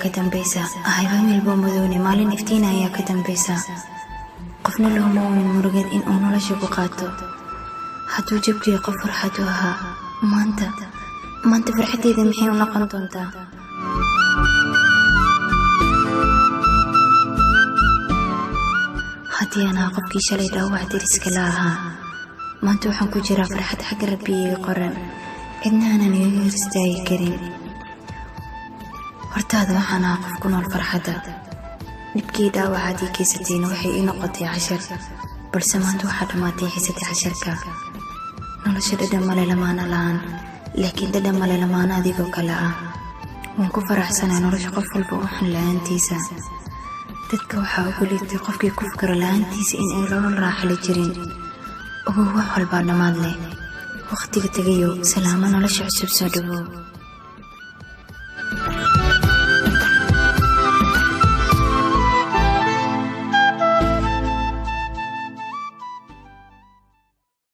كدنبيسا هايبان البومبدوني مالين افتينا يا كدنبيسا قفنا له مؤمن مرقد إن أنا لا شيء بقاته حتو جبت لي قفر حتوها ما أنت فرحتي إذا محي ونقنت أنت هاتي أنا قبكي شلي روح درس كلاها ما أنتو حنكو جرا فرحة حق ربي قرن إدنا أنا نيوير استاي كريم hortaada waxaan ahaa qof ku nool farxadda nibkii dhaawacadii kiisatiina waxay ii noqotay cashar balse maanta waxaa dhammaatay xiisadii casharka nolosha dhadhan male lamaana la'aan laakiin dhadhan male lamaana adigoo kale ah waan ku faraxsanaa nolosha qof walba u xun la'aantiisa dadka waxaa ugu liitay qofkii ku fikiro la'aantiisa in ay nolol raaxali jirin ugu wax walbaa dhammaad leh waqtiga tegayo salaamo nolosha cusub soo dhawow